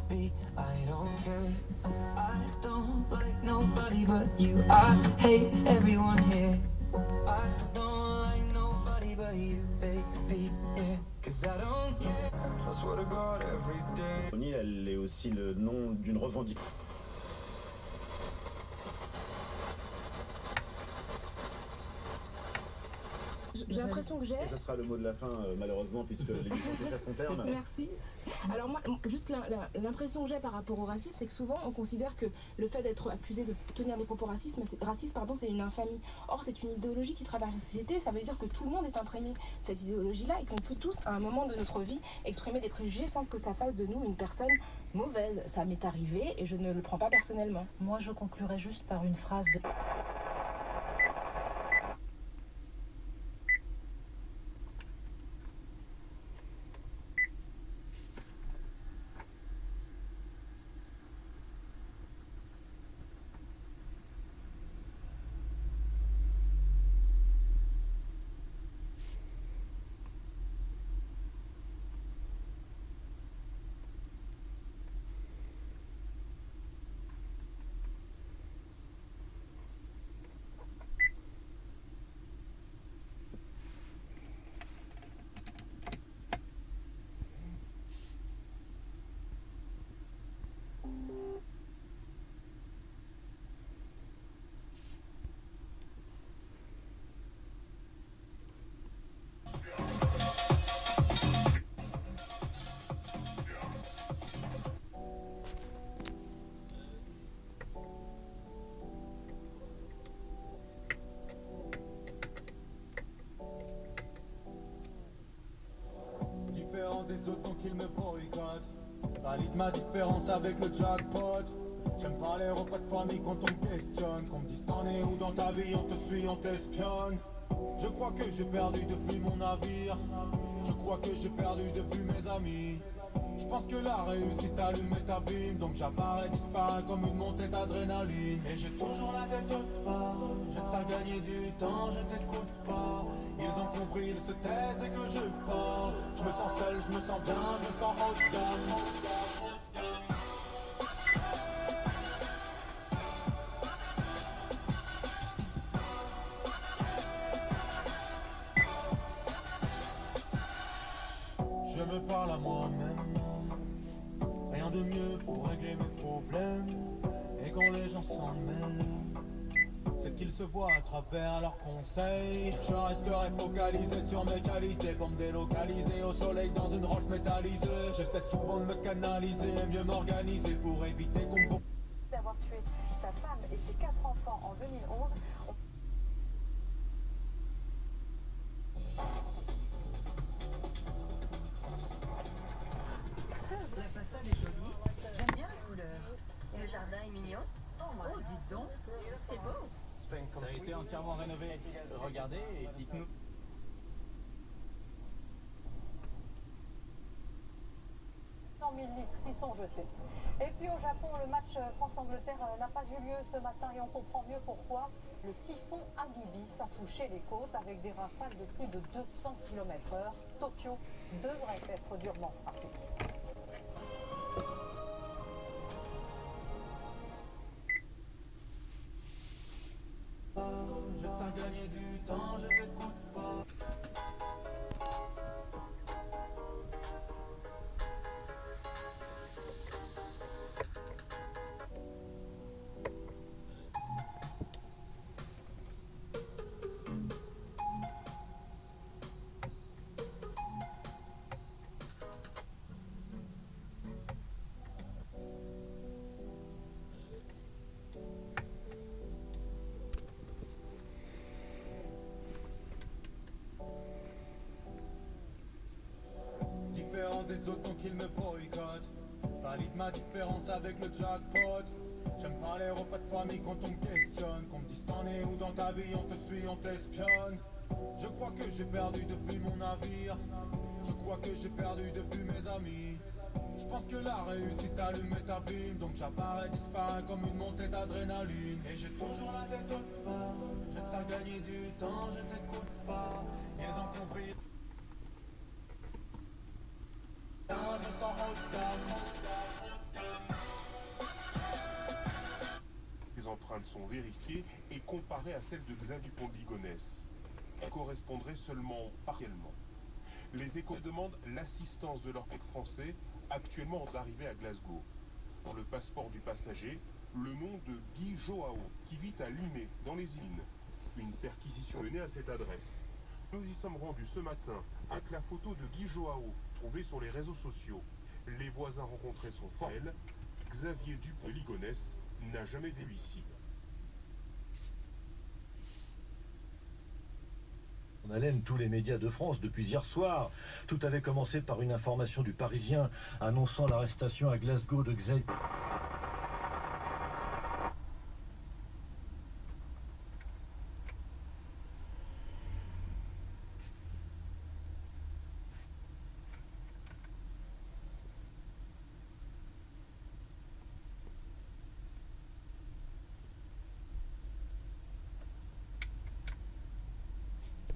be, I don't care. I don't like nobody but you. I hate everyone here. I don't like nobody but you, baby, yeah. Cause I don't care. I swear to God every day. Elle est aussi le nom d'une revendication. J'ai l'impression que j'ai... Et ce sera le mot de la fin, malheureusement, puisque l'émission touche à son terme. Merci. Alors moi, juste l'impression que j'ai par rapport au racisme, c'est que souvent on considère que le fait d'être accusé de tenir des propos racistes, c'est une infamie. Or, c'est une idéologie qui traverse la société, ça veut dire que tout le monde est imprégné de cette idéologie-là et qu'on peut tous, à un moment de notre vie, exprimer des préjugés sans que ça fasse de nous une personne mauvaise. Ça m'est arrivé et je ne le prends pas personnellement. Moi, je conclurai juste par une phrase de... Des autres sans qu'ils me boycottent. Valide ma différence avec le jackpot. J'aime pas les repas de famille quand on me questionne. Qu'on me dise t'en es où dans ta vie, on te suit, on t'espionne. Je crois que j'ai perdu depuis mon navire. Je crois que j'ai perdu depuis mes amis. Je pense que la réussite allume et t'abîme. Donc j'apparais, disparais comme une montée d'adrénaline. Et j'ai toujours la tête haute part. Je vais te faire gagner du temps, je t'écoute pas. Ils ont compris, ils se taisent dès que je parle. Je me sens seul, je me sens bien, je me sens haut de gamme. Je me parle à moi-même. Rien de mieux pour régler mes problèmes. Et quand les gens s'en mêlent, c'est qu'ils se voient à travers leurs conseils. Je resterai focalisé sur mes qualités pour me délocaliser au soleil dans une Rolls métallisée. J'essaie souvent de me canaliser, mieux m'organiser pour éviter qu'on me... D'avoir tué sa femme et ses 4 enfants en 2011. La façade est jolie, j'aime bien la couleur. Le jardin est mignon. Oh, dites donc, c'est beau. Ça a été entièrement rénové. Regardez et dites-nous. Litres qui sont jetés. Et puis au Japon, le match France-Angleterre n'a pas eu lieu ce matin et on comprend mieux pourquoi. Le typhon Hagibis a touché les côtes avec des rafales de plus de 200 km/h. Tokyo devrait être durement frappé. Je vais te faire gagner du temps, je t'écoute pas. Des autres sans qu'ils me boycottent. Valide ma différence avec le jackpot. J'aime pas les repas de famille quand on me questionne. Qu'on me dise t'en es où dans ta vie, on te suit, on t'espionne. Je crois que j'ai perdu depuis mon navire. Je crois que j'ai perdu depuis mes amis. Je pense que la réussite allume et t'abîme. Donc j'apparais, disparais comme une montée d'adrénaline. Et j'ai toujours la tête haute part. Je vais te faire gagner du temps, je t'écoute pas. Ils ont compris. Je me sens haut de gamme. sont vérifiées et comparées à celles de Xavier Dupont de Ligonnès. Elles correspondraient seulement partiellement. Les Échos demandent l'assistance de leur collègue français, actuellement arrivé à Glasgow. Sur le passeport du passager, le nom de Guy Joao, qui vit à Limay, dans les îles. Une perquisition menée à cette adresse. Nous y sommes rendus ce matin avec la photo de Guy Joao, trouvée sur les réseaux sociaux. Les voisins rencontrés sont formels. Xavier Dupont de Ligonnès n'a jamais vécu ici. En haleine tous les médias de France depuis hier soir. Tout avait commencé par une information du Parisien annonçant l'arrestation à Glasgow de Xavier.